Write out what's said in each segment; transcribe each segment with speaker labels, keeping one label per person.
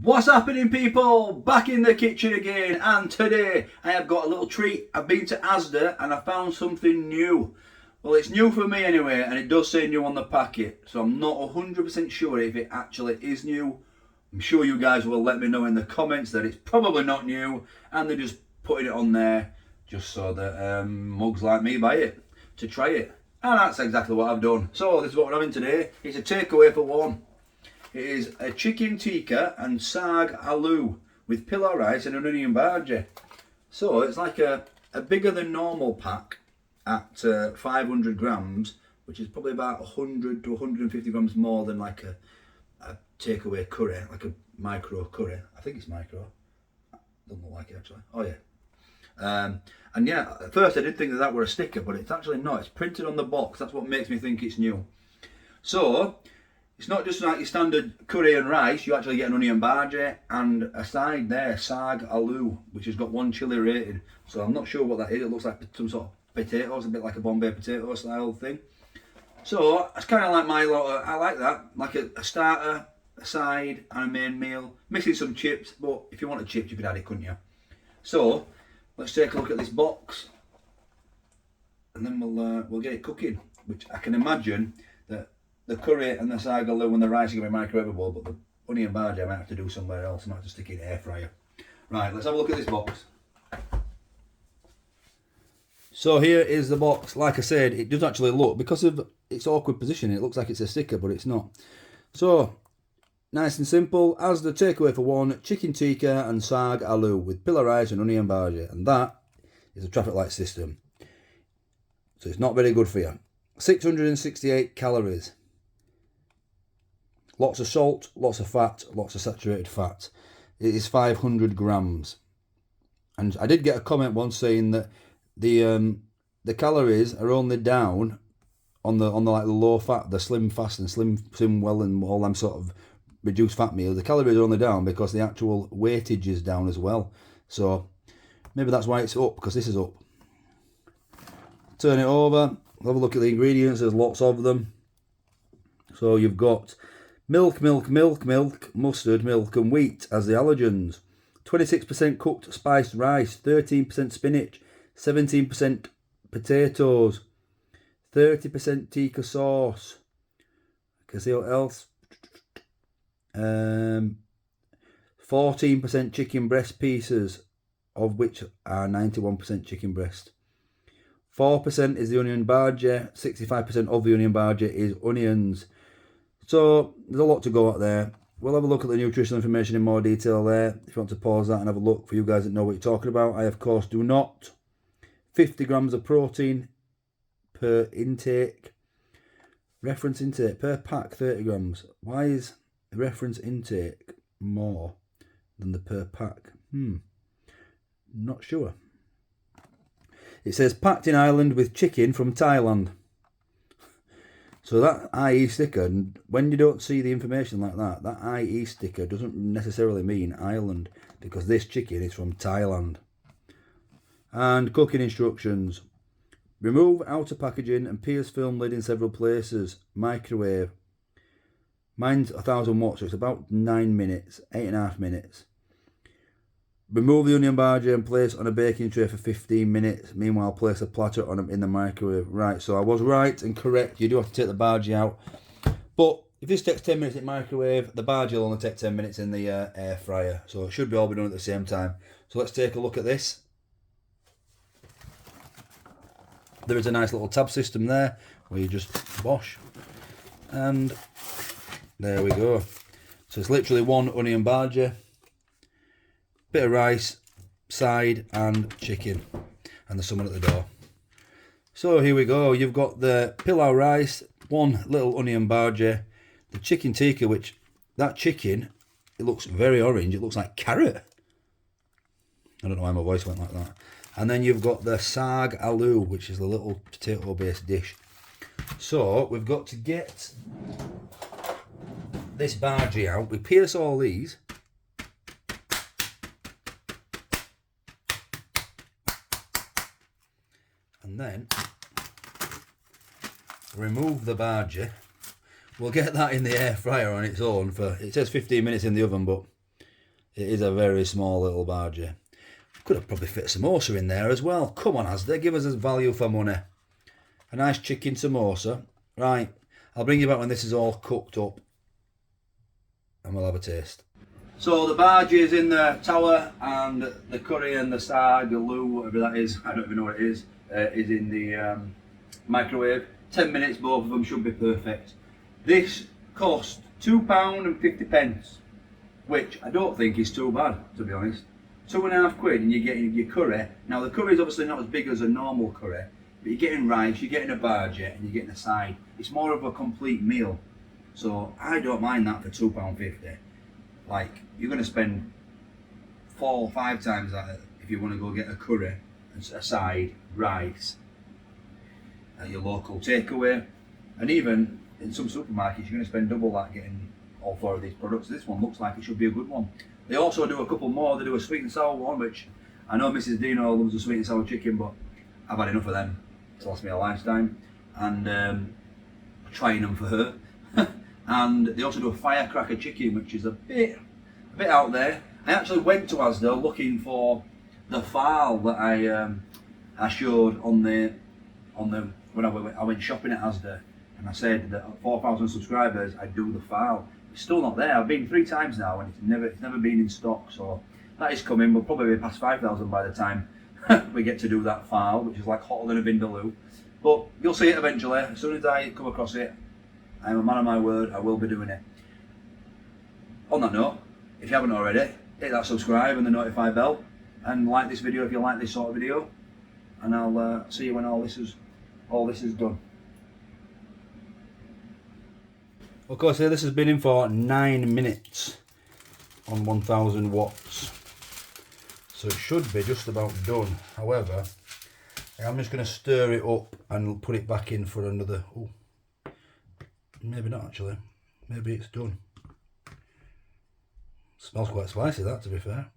Speaker 1: What's happening, people? Back in the kitchen again, and today I have got a little treat. I've been to Asda and I found something new. Well, it's new for me anyway, and it does say new on the packet, so I'm not 100% sure if it actually is new. I'm sure you guys will let me know in the comments that it's probably not new and they're just putting it on there just so that mugs like me buy it to try it. And that's exactly what I've done. So this is what we're having today. It's a takeaway for one. It is a chicken tikka and SAAG ALOO with pilau rice and an onion bhaji. So it's like a bigger than normal pack at 500 grams, which is probably about 100 to 150 grams more than like a takeaway curry, like a micro curry. I think it's micro. Doesn't look like it actually. Oh yeah. And yeah, at first I did think that were a sticker, but it's actually not. It's printed on the box. That's what makes me think it's new. So it's not just like your standard curry and rice. You actually get an onion bhaji and a side there, SAAG ALOO, which has got 1 chili rated. So I'm not sure what that is. It looks like some sort of potatoes, a bit like a Bombay potato style thing. So it's kind of like my lot. I like that, like a starter, a side, and a main meal. Missing some chips, but if you wanted chips, you could add it, couldn't you? So let's take a look at this box, and then we'll get it cooking. Which I can imagine that the curry and the SAAG ALOO and the rice are going to be microwavable, but the onion bhaji I might have to do somewhere else. I might have to stick it in the air fryer. Right, let's have a look at this box. So here is the box. Like I said, it does actually look, because of its awkward position, it looks like it's a sticker, but it's not. So, nice and simple. As the takeaway for one, chicken tikka and SAAG ALOO with pilau rice and onion bhaji. And that is a traffic light system. So it's not very good for you. 668 calories. Lots of salt, lots of fat, lots of saturated fat. It is 500 grams. And I did get a comment once saying that the calories are only down on the like the low fat, the slim fast and slim well and all them sort of reduced fat meals. The calories are only down because the actual weightage is down as well. So maybe that's why it's up, because this is up. Turn it over, have a look at the ingredients. There's lots of them. So you've got milk, mustard, milk and wheat as the allergens. 26% cooked spiced rice, 13% spinach, 17% potatoes, 30% tikka sauce. Can see what else? 14% chicken breast pieces, of which are 91% chicken breast. 4% is the onion bhaji, 65% of the onion bhaji is onions. So there's a lot to go out there. We'll have a look at the nutritional information in more detail there. If you want to pause that and have a look, for you guys that know what you're talking about. I of course do not. 50 grams of protein per intake. Reference intake per pack 30 grams. Why is the reference intake more than the per pack? Not sure. It says packed in Ireland with chicken from Thailand. So that IE sticker, when you don't see the information like that, that IE sticker doesn't necessarily mean Ireland, because this chicken is from Thailand. And cooking instructions. Remove outer packaging and pierce film lid in several places. Microwave. Mine's 1000 watts, so it's about 9 minutes, 8.5 minutes. Remove the onion bhaji and place on a baking tray for 15 minutes. Meanwhile, place a platter in the microwave. Right, so I was right and correct. You do have to take the bhaji out. But if this takes 10 minutes in microwave, the bhaji will only take 10 minutes in the air fryer. So it should be all be done at the same time. So let's take a look at this. There is a nice little tab system there where you just wash. And there we go. So it's literally one onion bhaji, bit of rice, side and chicken, and there's someone at the door. So here we go. You've got the pilau rice, one little onion bhaji, the chicken tikka, which that chicken, it looks very orange. It looks like carrot. I don't know why my voice went like that. And then you've got the SAAG ALOO, which is the little potato based dish. So we've got to get this bhaji out. We pierce all these. And then remove the bhaji. We'll get that in the air fryer on its own for, it says 15 minutes in the oven, but It is a very small little Bhaji. Could have probably fit a samosa in there as well. Come on, Asda, give us a value for money. A nice chicken samosa. Right, I'll bring you back when this is all cooked up and we'll have a taste. So the Bhaji is in the tower and the curry and the SAAG ALOO, whatever that is, I don't even know what it is in the microwave. 10 minutes, both of them should be perfect. This cost £2.50, which I don't think is too bad, to be honest. £2.50 and you're getting your curry. Now the curry is obviously not as big as a normal curry, but you're getting rice, you're getting a Bhaji and you're getting a side. It's more of a complete meal. So I don't mind that for £2.50. Like, you're going to spend 4 or 5 times that if you want to go get a curry, a side, rice, at your local takeaway. And even in some supermarkets, you're going to spend double that getting all 4 of these products. This one looks like it should be a good one. They also do a couple more. They do a sweet and sour one, which I know Mrs. Deano loves a sweet and sour chicken, but I've had enough of them. It's lost me a lifetime. And trying them for her. And they also do a firecracker chicken, which is a bit out there. I actually went to Asda looking for the file that I showed on the when I went shopping at Asda, and I said that at 4,000 subscribers I'd do the file. It's still not there. I've been 3 times now and it's never been in stock. So that is coming. We'll probably be past 5,000 by the time we get to do that file, which is like hotter than a vindaloo. But you'll see it eventually. As soon as I come across it, I'm a man of my word, I will be doing it. On that note, if you haven't already, hit that subscribe and the notify bell, and like this video if you like this sort of video, and I'll see you when all this is done. Of course, here this has been in for 9 minutes on 1000 watts, so it should be just about done. However, I'm just going to stir it up and put it back in for another. Ooh. Maybe not actually. Maybe it's done. Smells quite spicy, that, to be fair.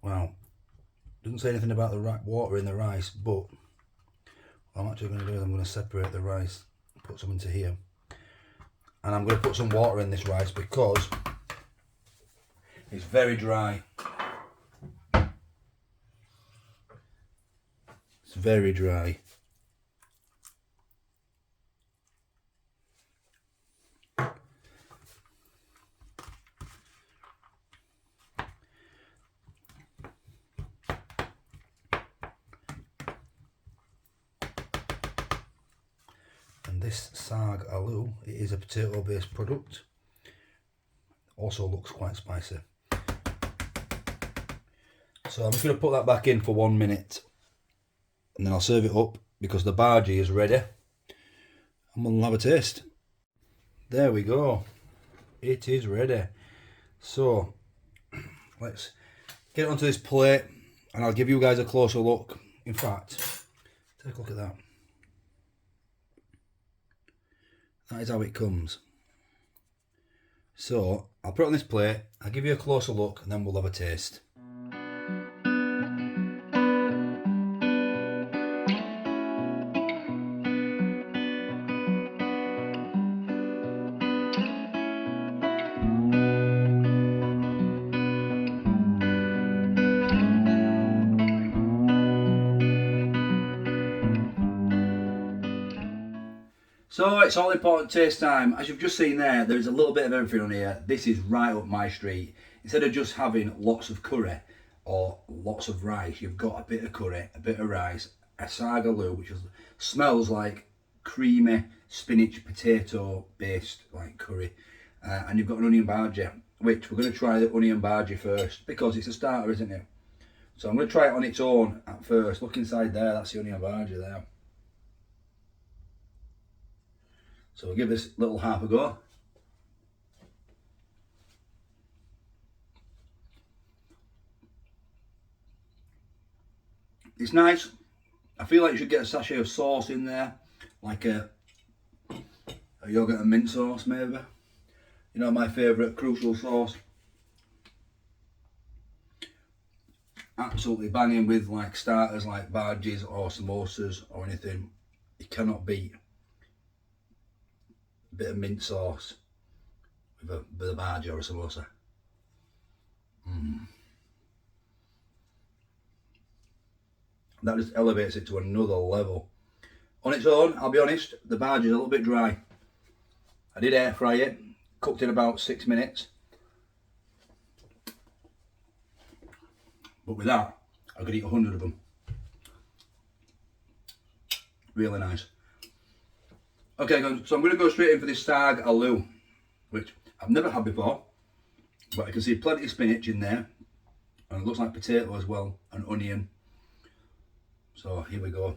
Speaker 1: Wow. Doesn't say anything about the water in the rice, but what I'm actually going to do is I'm going to separate the rice, put some into here, and I'm going to put some water in this rice because it's very dry. Very dry. And this SAAG ALOO, it is a potato based product. Also looks quite spicy. So I'm just going to put that back in for 1 minute. And then I'll serve it up because the Bhaji is ready and we'll have a taste. There we go. It is ready. So let's get it onto this plate and I'll give you guys a closer look. In fact, take a look at that. That is how it comes. So I'll put it on this plate, I'll give you a closer look and then we'll have a taste. So it's all important taste time. As you've just seen there's a little bit of everything on here. This is right up my street. Instead of just having lots of curry or lots of rice, you've got a bit of curry, a bit of rice, a SAAG ALOO, which smells like creamy spinach potato based like curry, and you've got an onion Bhaji, which we're going to try the onion Bhaji first because it's a starter, isn't it? So I'm going to try it on its own at first. Look inside there, that's the onion Bhaji there. So we'll give this little half a go. It's nice. I feel like you should get a sachet of sauce in there, like a yogurt and mint sauce maybe. You know, my favourite crucial sauce. absolutely banging with like starters like Bhajis or samosas or anything. You cannot beat a bit of mint sauce with a bhaji or a samosa. That just elevates it to another level. On its own, I'll be honest, the bhaji is a little bit dry. I did air fry it, cooked in about 6 minutes. But with that, I could eat 100 of them. Really nice. Okay, so I'm going to go straight in for this SAAG ALOO, which I've never had before. But I can see plenty of spinach in there. And it looks like potato as well, and onion. So here we go.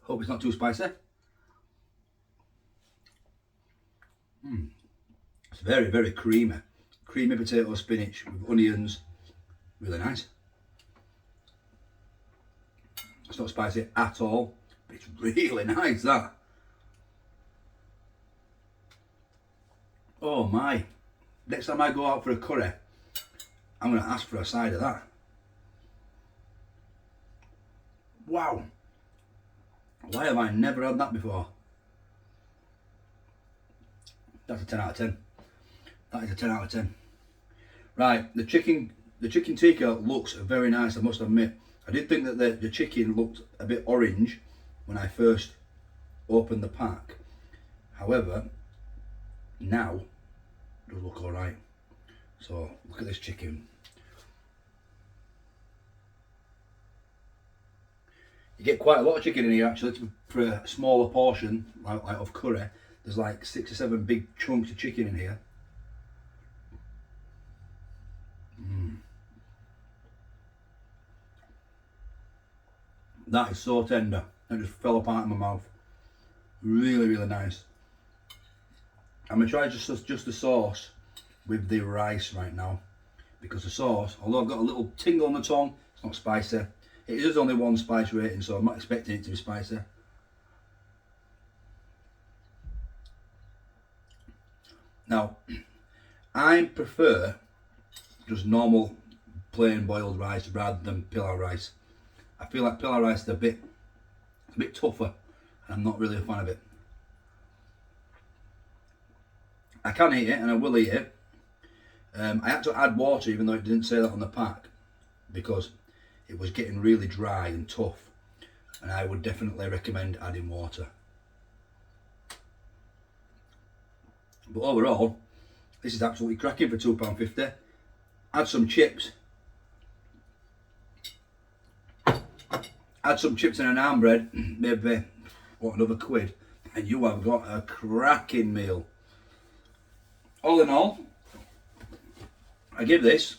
Speaker 1: Hope it's not too spicy. It's very, very creamy. Creamy potato spinach with onions. Really nice. It's not spicy at all, but it's really nice, that. Oh my. Next time I go out for a curry, I'm going to ask for a side of that. Wow. Why have I never had that before? That's a 10 out of 10. That is a 10 out of 10. Right, the chicken tikka looks very nice, I must admit. I did think that the chicken looked a bit orange when I first opened the pack. However, now it does look alright. So look at this chicken. You get quite a lot of chicken in here actually for a smaller portion like of curry. There's like 6 or 7 big chunks of chicken in here. That is so tender. It just fell apart in my mouth. Really, really nice. I'm going to try just the sauce with the rice right now. Because the sauce, although I've got a little tingle on the tongue, it's not spicy. It is only 1 spice rating, so I'm not expecting it to be spicy. Now, I prefer just normal plain boiled rice rather than pilau rice. I feel like pilau rice is a bit tougher, and I'm not really a fan of it. I can eat it, and I will eat it. I had to add water, even though it didn't say that on the pack, because it was getting really dry and tough, and I would definitely recommend adding water. But overall, this is absolutely cracking for £2.50. Add some chips. Add some chips and an naan bread, maybe, what, another £1, and you have got a cracking meal. All in all, I give this,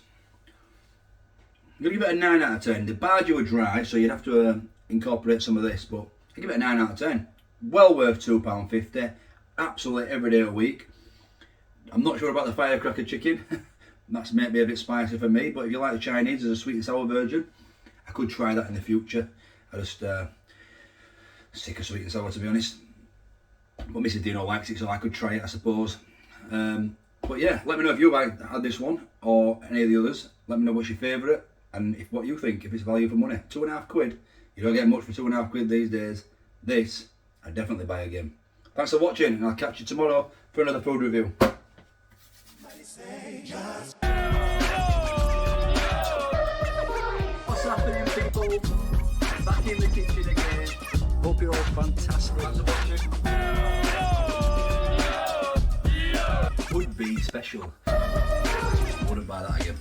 Speaker 1: I'm going to give it a 9 out of 10. The bhaji were dry, so you'd have to incorporate some of this, but I give it a 9 out of 10. Well worth £2.50, absolutely every day a week. I'm not sure about the firecracker chicken. That's maybe a bit spicy for me, but if you like the Chinese as a sweet and sour version, I could try that in the future. I just sick of sweet and sour, to be honest. But Mrs. Deano likes it, so I could try it, I suppose. But yeah, let me know if you've had this one or any of the others. Let me know what's your favourite and what you think, if it's value for money. £2.50. You don't get much for £2.50 these days. This, I'd definitely buy again. Thanks for watching, and I'll catch you tomorrow for another food review. What's happening, people? Back in the kitchen again. Hope you're all fantastic. Thanks for watching. Would be special. Wouldn't buy that again.